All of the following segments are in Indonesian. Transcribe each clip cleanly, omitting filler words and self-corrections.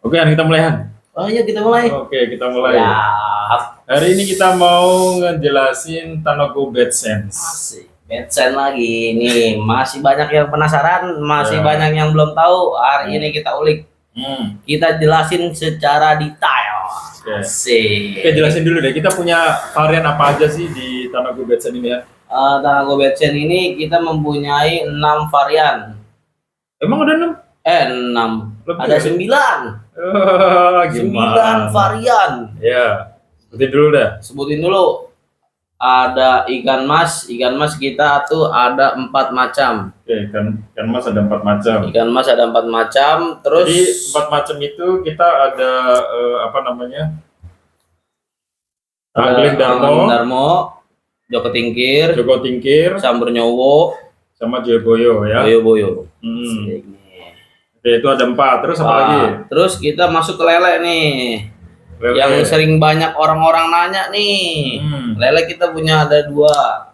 Oke, Han, kita mulai, Han. Oh iya, kita mulai. Oke, kita mulai. Ya, Hari ini kita mau ngejelasin Tanago Bad Sense. asik. Bedsen lagi nih. Masih banyak yang penasaran, masih Ya. banyak yang belum tahu. Hari ini kita ulik. Kita jelasin secara detail. Oke. Asik. Oke, jelasin dulu deh. Kita punya varian apa aja sih di Tanago Bad Sense ini ya? Tanago Bedsen ini kita mempunyai 6 varian. Emang ada 6? 6. Lebih Ada ya? 9. Gimana? 9 varian. Ya, seperti dulu dah. Sebutin dulu. Ada ikan mas. Ikan mas kita tuh ada 4 macam. Oke, kan Mas ada 4 macam. Ikan mas ada 4 macam. Terus Jadi 4 macam itu kita ada apa namanya? Angling Angling Darmo, Darmo, Joko Tingkir, Joko Tingkir, Samber Nyowo, sama Joyoboyo ya. Boyo-boyo. Hmm. Oke, itu ada 4. Terus apa lagi? Terus kita masuk ke lele nih. Lele. Yang sering banyak orang-orang nanya nih. Hmm. Lele kita punya ada 2.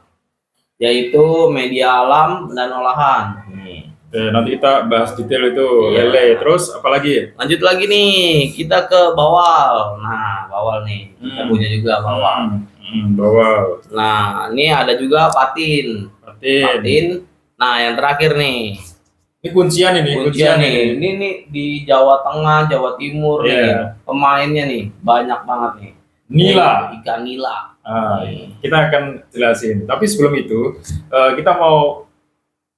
Yaitu media alam dan olahan. Nih. Oke, nanti kita bahas detail itu Iya. lele. Terus apa lagi? Lanjut lagi nih, kita ke bawal. Nah, bawal nih. Kita punya juga bawal. Bawal. Nah, ini ada juga patin. Patin. Patin. Nah, yang terakhir nih. Ini kuncian ini. Kuncian nih. Ini nih di Jawa Tengah, Jawa Timur Iya. nih. Pemainnya nih banyak banget nih. Nila. Ikan nila. Kita akan jelasin. Tapi sebelum itu, kita mau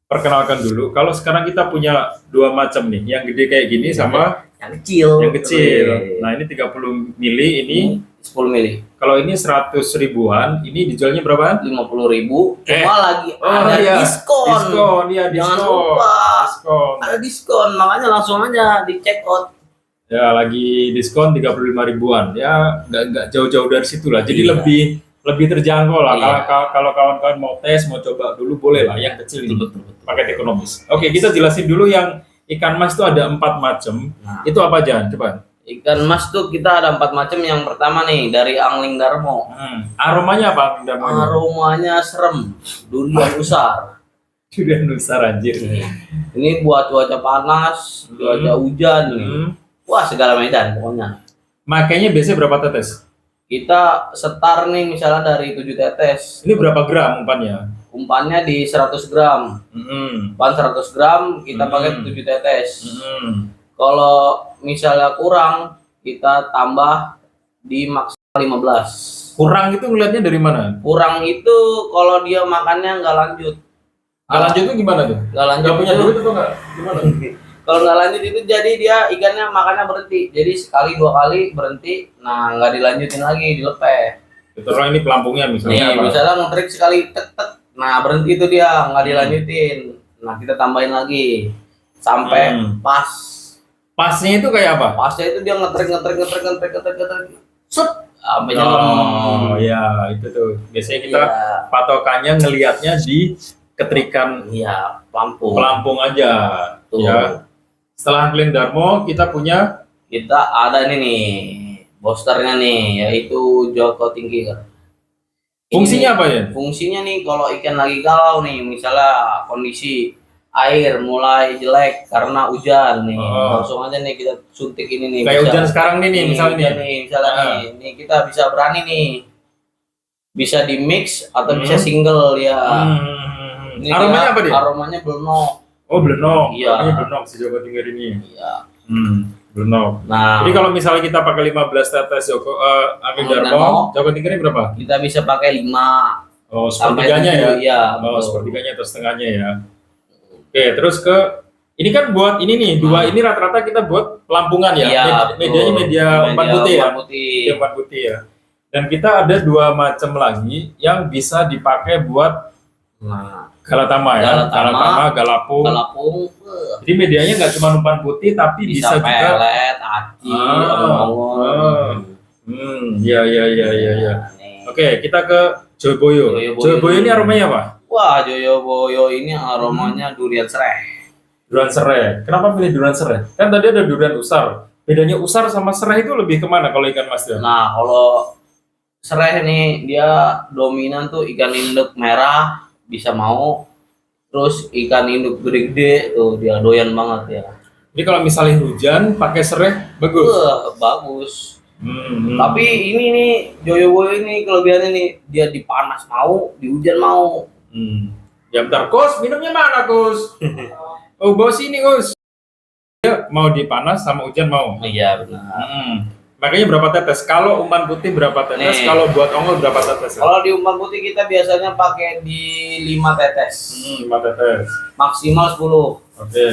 perkenalkan dulu. Kalau sekarang kita punya 2 macam nih, yang gede kayak gini sama Yang kecil. yang kecil. Wih. Nah, ini 30 mili, ini 10 mili. kalau ini 100 ribuan, ini dijualnya berapa? 50.000. Cuma lagi ada iya. diskon. Diskon, iya Jangan diskon. lupa. Diskon. Ada diskon, makanya langsung aja di check out. Ya, lagi diskon 35 ribuan. Ya, nggak jauh-jauh dari situ lah. Jadi Iya. lebih terjangkau lah. Iya. Kalau kawan-kawan mau tes, mau coba dulu boleh lah. Yang kecil ini Betul. paket ekonomis. Oke, kita jelasin dulu yang ikan mas itu ada 4 macam. Nah, Itu apa aja? Coba. ikan mas tuh kita ada 4 macam. Yang pertama nih dari Angling Darmo. Aromanya apa? Namanya? Aromanya serem, durian usar. Durian nusar anjir. Ini buat cuaca panas, cuaca hujan nih. Wah, segala medan pokoknya. Makanya biasanya berapa tetes? Kita setar nih misalnya dari 7 tetes. Ini berapa gram umpannya? Umpannya di 100 gram. Umpan 100 gram kita pakai 7 tetes. Kalau misalnya kurang, kita tambah di maksimal 15. Kurang itu ngelihatnya dari mana? Kurang itu kalau dia makannya nggak lanjut. Nggak lanjut itu gimana tuh? Nggak lanjut Nggak punya itu- duit atau nggak? Gimana? Kalau nggak lanjut itu jadi dia ikannya makannya berhenti. Jadi sekali 2 kali berhenti, nah nggak dilanjutin lagi, dilepeh. Terus ini pelampungnya Nih, misalnya apa? misalnya ngetrik sekali tek tek, nah berhenti itu dia nggak dilanjutin. Nah kita tambahin lagi sampai pas. Pasnya itu kayak apa? Pasnya itu dia ngetrik, set, sampai nyelam. Oh ya, itu tuh. Biasanya kita Iya, patokannya ngelihatnya di ketrikan iya, pelampung. pelampung aja. Tuh. Ya. Setelah Angling Darmo kita punya Kita ada ini nih, boosternya nih, yaitu Joko Tingkir. fungsinya apa ya? Fungsinya nih kalau ikan lagi galau nih, misalnya kondisi air mulai jelek karena hujan nih, langsung aja nih kita suntik ini nih. Kayak bisa- hujan sekarang nih misalnya hujan nih. misalnya Ah. nih kita bisa berani nih, bisa di mix atau bisa single ya. Ini Aromanya dia, apa dia? Aromanya blenok. Oh, blenok. Iya. Ini blenok si Joko Tingkir ini. Iya. Blenok. Nah, Jadi kalau misalnya kita pakai 15 tetes Angling Darmo, Joko Tingkir ini berapa? kita bisa pakai 5 Oh, sampai sepertiganya ya. 7, ya. Oh, betul. sepertiganya atau setengahnya ya. Oke, terus ke ini kan buat ini nih, 2 ini rata-rata kita buat pelampungan ya. Iya, Medianya media umpan putih ya. umpan putih. Media umpan putih ya. Dan kita ada 2 macam lagi yang bisa dipakai buat Nah, galatama ya. Galatama, galapung. galapung Jadi medianya nggak cuma umpan putih tapi bisa, bisa juga. pelet, aci, abang-abang. Ya. Nih. Oke, kita ke Joyoboyo. Joyoboyo. Joyoboyo ini aromanya apa? Wah, Joyoboyo ini aromanya durian serai. Durian serai. Kenapa pilih durian serai? Kan tadi ada durian usar. Bedanya usar sama serai itu lebih kemana kalau ikan mas ya? Nah, kalau serai nih dia dominan tuh ikan induk merah bisa mau, terus ikan induk gede-gede tuh dia doyan banget ya. Jadi kalau misalnya hujan pakai serai bagus. Bagus. Hmm. Tapi ini nih Joyo Boyo ini kelebihannya nih, dia di panas mau, di hujan mau. Ya bentar, Kus, minumnya mana, Kus? Oh, bawa sini, Kus. Dia mau di panas sama hujan mau. Iya benar. Makanya berapa tetes? Kalau umpan putih berapa tetes? Nih. Kalau buat ongol berapa tetes? Kalau di umpan putih kita biasanya pakai di 5 tetes. 5 tetes. Maksimal 10. Oke.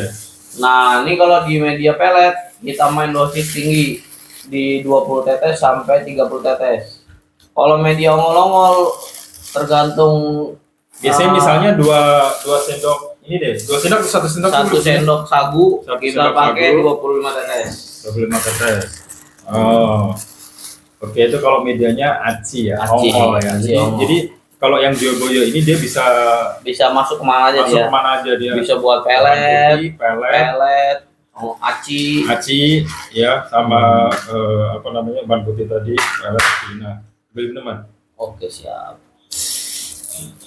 Nah, ini kalau di media pelet kita main dosis tinggi di 20 tetes sampai 30 tetes. Kalau media ongol-ongol tergantung Biasanya misalnya 2 sendok ini deh, 2 sendok atau 1 sendok? 1 sendok sagu Satu kita sendok pakai sagu. 25 tetes. 25 tetes. Oh. Oke, itu kalau medianya aci ya, Aci, ongol ya. aci ongol. Jadi kalau yang Joyo ini dia bisa Masuk kemana aja masuk dia. kemana aja dia. Bisa buat Umpan pelet, putih, pelet, pelet, aci. aci ya sama apa namanya ban putih tadi pelet Cina. Beli minuman. Oke, siap.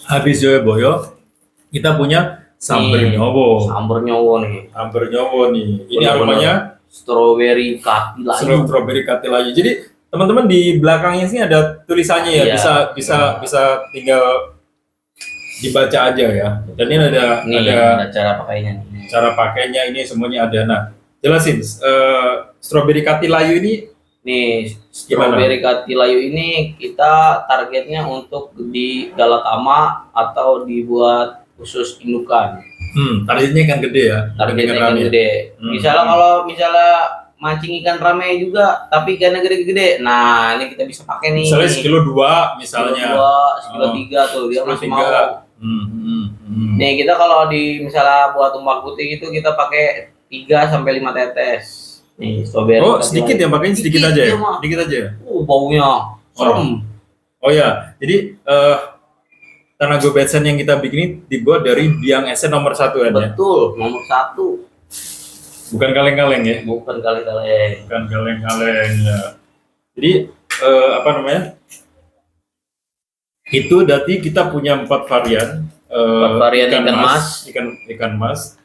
Habis Joyo Boyo kita punya samber Nih, nyowo. Samber nyowo nih. Samber nyowo nih. Ini Benar-benar. aromanya Strawberry kaki layu. strawberry katilayu. Jadi teman-teman di belakangnya sini ada tulisannya ya, Iya. bisa tinggal dibaca aja ya. Dan ini ada Nih, ada cara pakainya nih. cara pakainya, ini semuanya ada. Nah, jelasin strawberry katilayu ini Nih, strawberry katilayu ini kita targetnya untuk di Galatama atau dibuat khusus indukan. targetnya ikan gede ya. Targetnya Ikan ikan rame. gede. Misalnya mancing ikan rame juga, tapi ikannya gede-gede. Nah, ini kita bisa pakai nih. Misalnya sekilo 2 misalnya. Sekilo 3 tuh dia Sekilo masih 3. mau. Nih, kita kalau di misalnya buat umpan putih itu kita pakai 3 sampai 5 tetes. Nih, strawberry. Oh, sedikit ya, makanya sedikit aja ya. Iya, Mak. Sedikit aja ya. Baunya serem. Oh ya, jadi Tanago Betsen yang kita bikin ini dibuat dari biang esen nomor 1 ya. Betul, nomor 1. Bukan kaleng-kaleng ya. Bukan kali-kali. Bukan kaleng-kaleng ya. Jadi apa namanya? Itu berarti kita punya 4 varian. 4 varian ikan mas. Ikan mas.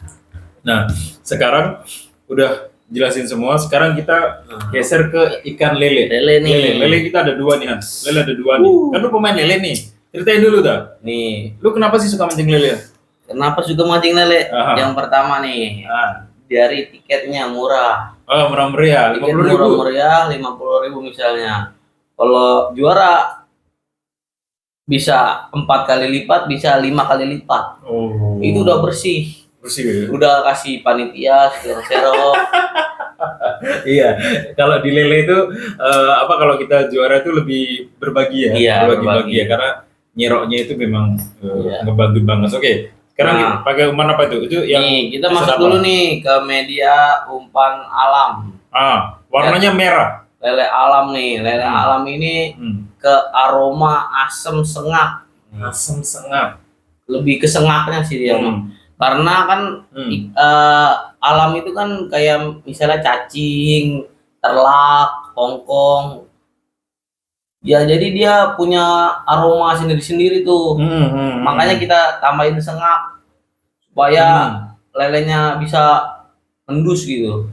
Nah, sekarang udah jelasin semua. Sekarang kita geser ke ikan lele. Lele nih. Lele kita ada 2 nih, Han. Lele ada 2 nih. Kan lu pemain lele nih. Ceritain dulu dah. Nih, Lu kenapa sih suka mancing lele? kenapa juga mancing lele? Aha. Yang pertama nih, dari tiketnya murah. Oh, murah meriah, Tiket 50.000. murah-meriah 50.000 misalnya. Kalau juara bisa 4 kali lipat, bisa 5 kali lipat. Oh. Itu udah bersih. bersih ya. Udah kasih panitia serok. Iya, kalau di lele itu apa kalau kita juara itu lebih berbagi ya, Iya, berbagi berbagi. ya, karena nyeroknya itu memang Iya. ngebantu banget. Oke, sekarang Nah. kita pakai umpan apa itu? Itu yang Nih, kita episode masuk apa? dulu nih ke media umpan alam. Warnanya merah. Lele alam nih, lele alam ini ke aroma asam sengak. Asam sengak. Lebih ke sengaknya sih dia. Mah. Karena kan alam itu kan kayak misalnya cacing, terlak, kongkong. Ya jadi dia punya aroma sendiri-sendiri tuh. Makanya kita tambahin sengak supaya lelenya bisa endus gitu.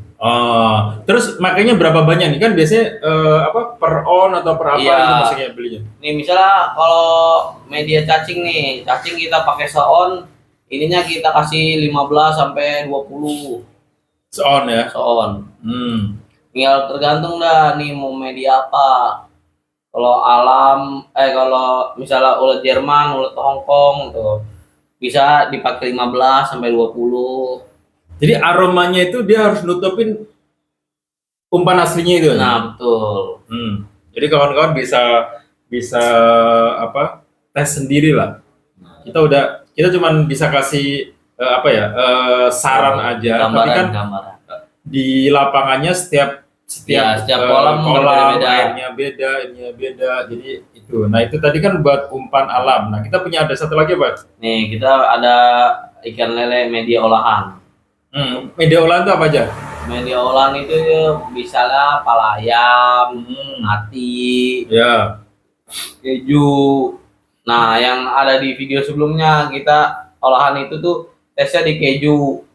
Terus makanya berapa banyak nih kan biasanya apa per on atau per apa Iya. itu maksudnya belinya? Nih misalnya kalau media cacing nih, cacing kita pakai seon, ininya kita kasih 15 sampai 20 Seon ya. seon. Tinggal tergantung dah nih mau media apa. Kalau alam, kalau misalnya ulet Jerman, ulet Hongkong tuh bisa dipakai 15 sampai 20. Jadi aromanya itu dia harus nutupin umpan aslinya itu. Nah, betul. Jadi kawan-kawan bisa apa tes sendiri lah. Kita cuman bisa kasih saran aja. Tapi kan Gambaran. di lapangannya setiap Ya, setiap kolam berbeda-beda. airnya beda, ininya beda. Jadi itu. Nah itu tadi kan buat umpan alam. Nah kita punya ada satu lagi Pak. Nih, kita ada ikan lele media olahan. Media olahan itu apa aja? Media olahan itu misalnya pala ayam, hati, Ya. keju. Nah, yang ada di video sebelumnya kita olahan itu tuh tesnya di keju.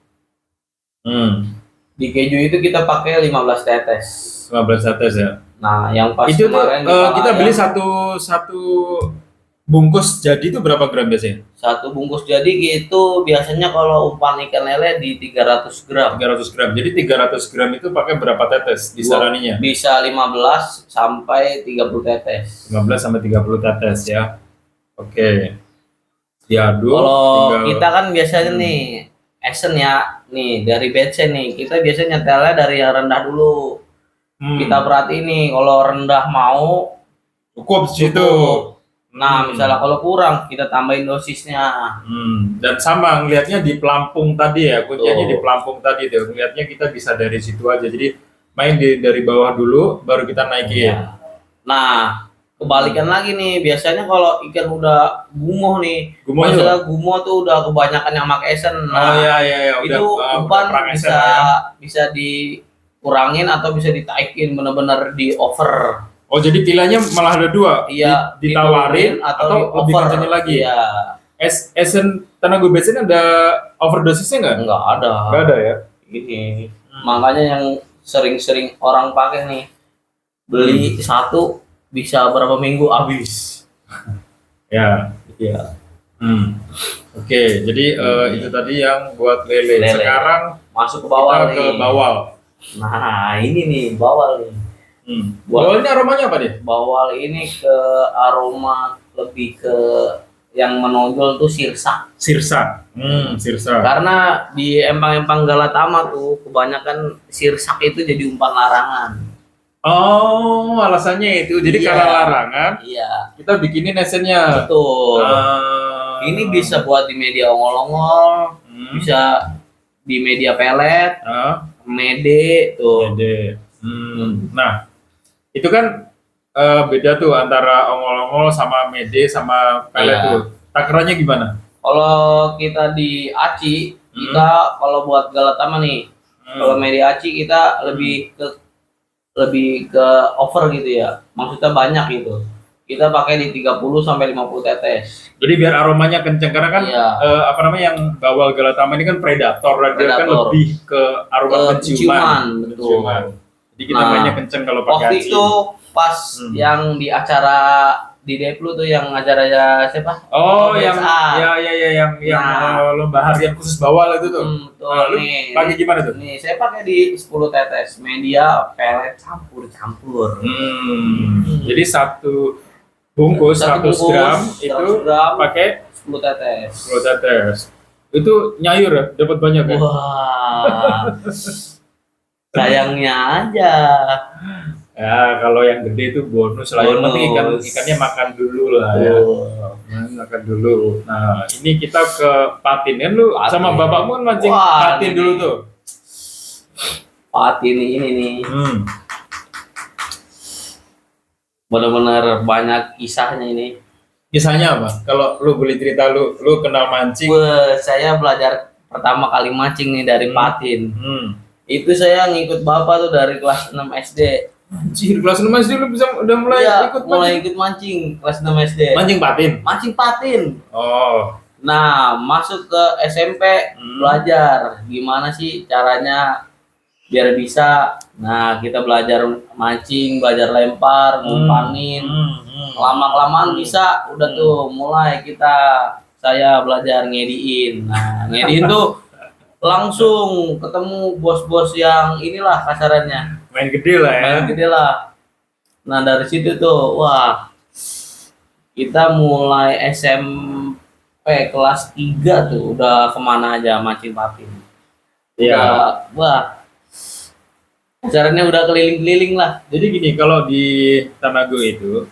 Di keju itu kita pakai 15 tetes. 15 tetes ya. Nah, yang pas Itu tuh kemarin di kita beli Kalayang, satu bungkus jadi itu berapa gram biasanya? satu bungkus jadi itu biasanya kalau umpan ikan lele di 300 gram. 300 gram. Jadi 300 gram itu pakai berapa tetes disaraninya? Bisa 15 sampai 30 tetes. 15 sampai 30 tetes ya. Oke. Diaduk. Kalau tinggal- kita kan biasanya nih action ya, nih dari bensin nih, kita biasanya nyetelnya dari yang rendah dulu. Kita perhatiin nih, kalau rendah mau cukup situ. cukup. Nah, Hmm. misalnya kalau kurang, kita tambahin dosisnya. Dan sama ngelihatnya di pelampung tadi ya, kuncinya Tuh. di pelampung tadi tuh. Ngelihatnya kita bisa dari situ aja. Jadi main dari bawah dulu, baru kita naikin. Ya. Nah, kebalikan lagi nih, biasanya kalau ikan udah gumoh nih, Gumoh misalnya gumoh tuh udah kebanyakan yang pakai esen. Oh Nah, ya, itu udah umpan perang esen bisa lah ya. bisa dikurangin atau bisa ditaikin bener-bener di over. Oh jadi pilihannya malah ada dua, Iya, ditawarin diturunin atau di lebih over. kencengin lagi. Iya, Esen tenaga bensin ada overdosisnya nggak? enggak ada. Nggak ada ya. Ini makanya yang sering-sering orang pakai nih, beli satu bisa berapa minggu habis. Ya. Iya. Oke, jadi itu tadi yang buat lele. Lele. Sekarang Masuk ke bawah kita nih. ke bawal. Nah, ini nih bawal nih. Bawal ini aromanya apa dia? Bawal ini ke aroma lebih ke yang menonjol tuh sirsak. Sirsa. Sirsa. Karena di empang-empang Galatama tuh kebanyakan sirsak itu jadi umpan larangan. Oh, alasannya itu. Jadi Iya. karena larangan, Iya, kita bikinin esennya. betul. Ah. Ini bisa buat di media ongol-ongol, bisa di media pelet, mede tuh. Jadi, nah, itu kan beda tuh antara ongol-ongol sama mede sama pelet Iya. tuh. Takarannya gimana? Kalau kita di aci, kita kalau buat Galatama nih, kalau media aci kita lebih ke over gitu ya. Maksudnya banyak gitu. Kita pakai di 30 sampai 50 tetes. Jadi biar aromanya kenceng karena kan Iya. apa namanya yang bawal Galatama ini kan predator, dan dia kan Predator. lebih ke aroma penciuman. Betul. Penciuman. Jadi kita Nah, mainnya kenceng kalau pakai Waktu aci. itu pas yang di acara di Deplu tuh yang acaranya siapa? Oh, yang BSA. yang Nah. lomba harian khusus bawal itu tuh. Betul Nah, lu nih. pakai gimana tuh? Nih, saya pakai di 10 tetes media pelet campur. Jadi satu bungkus Satu 100 gram 100 itu gram, pakai 10 tetes. 10 tetes. Itu nyayur ya, dapat banyak ya. Wah. Sayangnya aja. Ya, kalau yang gede itu bonus lah. Yang penting ikannya makan dulu lah ya. Makan dulu. Nah, ini kita ke patin kan lu Patin. sama bapakmu kan mancing Wah, patin ini. dulu tuh. Ini nih. Benar-benar banyak kisahnya ini. Kisahnya apa? Kalau lu boleh cerita lu kenal mancing. Saya belajar pertama kali mancing nih dari patin. Itu Itu saya ngikut bapak tuh dari kelas 6 SD. anjir, kelas 6 SD lu bisa udah mulai Iya, ikut mulai mancing. ikut mancing kelas 6 SD. Mancing patin. Mancing patin. Oh. Nah, masuk ke SMP belajar gimana sih caranya biar bisa. Nah, kita belajar mancing, belajar lempar, ngumpanin. Lama-kelamaan bisa, udah tuh mulai saya belajar ngediin. Nah, ngediin tuh langsung ketemu bos-bos yang inilah kasarannya. Main gede lah ya. Main gede lah. Nah, dari situ tuh, wah, kita mulai SMP kelas 3 tuh udah kemana aja mancing patin. Iya. Wah, acaranya udah keliling-keliling lah. Jadi gini, kalau di Tanago itu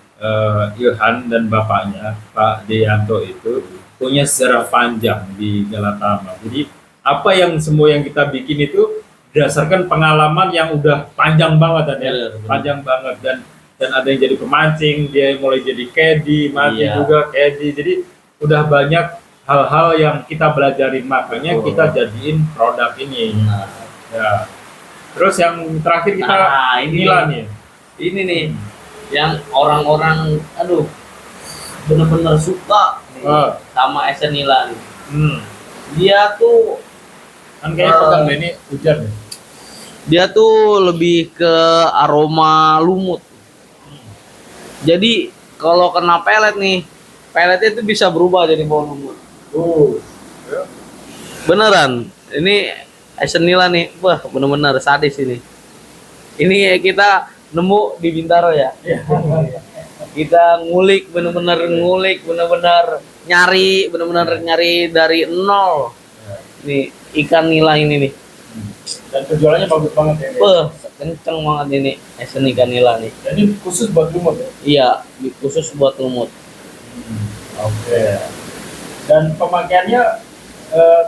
Ilhan dan bapaknya Pak Deyanto itu punya sejarah panjang di Galatama. Jadi apa yang semua yang kita bikin itu berdasarkan pengalaman yang udah panjang banget dan ya, Bener. panjang banget dan ada yang jadi pemancing, dia mulai jadi caddy, mancing Iya. juga caddy. Jadi udah banyak hal-hal yang kita belajarin, makanya Betul. kita jadiin produk ini. Nah, Ya. Terus yang terakhir kita Nah, ini Nila nih. ini nih yang orang-orang bener-bener suka nih, sama Esen Nila nih. Dia tuh Kan kayaknya pegang deh, ini hujan nih. Dia tuh lebih ke aroma lumut. Jadi kalau kena pelet nih, peletnya itu bisa berubah jadi bau lumut. Beneran. Ini Asian Nila nih, wah bener-bener sadis ini. Ini kita nemu di Bintaro ya. Kita ngulik, bener-bener nyari dari nol. Nih ikan nila ini nih. Dan penjualannya bagus banget ya. Kenceng banget ini Asian ikan nila nih. Dan ini khusus buat lumut ya? Iya, khusus buat lumut. Oke. Dan pemakaiannya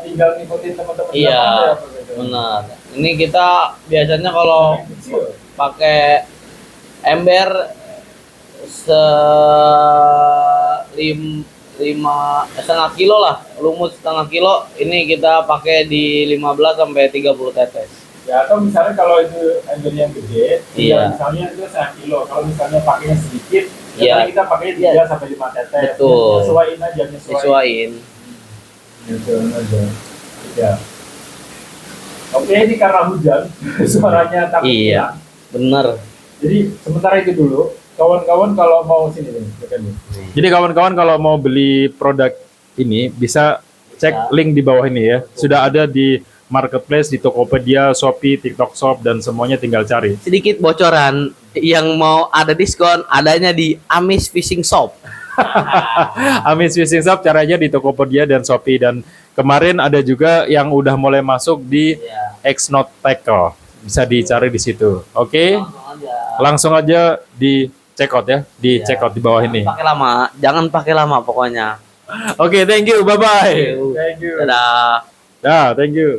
tinggal ngikutin teman-teman. Iya, benar. Ini kita biasanya kalau pakai ember setengah kilo lah, lumut setengah kilo. Ini kita pakai di 15 sampai 30 tetes. Ya, atau misalnya kalau itu ember yang gede, Iya. misalnya itu setengah kilo. Kalau misalnya pakainya sedikit, Iya. kita pakai 3 sampai 5 tetes. Betul. Sesuaiin aja, Sesuaiin. Nyesuaiin aja. Ya. Oke, ini karena hujan, suaranya takut Iya. hilang. Bener. Jadi sementara itu dulu, kawan-kawan kalau mau sini nih, dekat nih. Jadi kawan-kawan kalau mau beli produk ini bisa cek link di bawah ini ya. Sudah ada di marketplace, di Tokopedia, Shopee, TikTok Shop, dan semuanya tinggal cari. Sedikit bocoran, yang mau ada diskon adanya di Amis Fishing Shop. Amis Fishing Shop caranya di Tokopedia dan Shopee, dan kemarin ada juga yang udah mulai masuk di X-Not Tackle. Bisa dicari di situ. Oke? Langsung aja di check out ya, di check out di bawah ini. Jangan pakai lama pokoknya. Oke, thank you. Bye bye. Thank you. Dadah. Dah, thank you.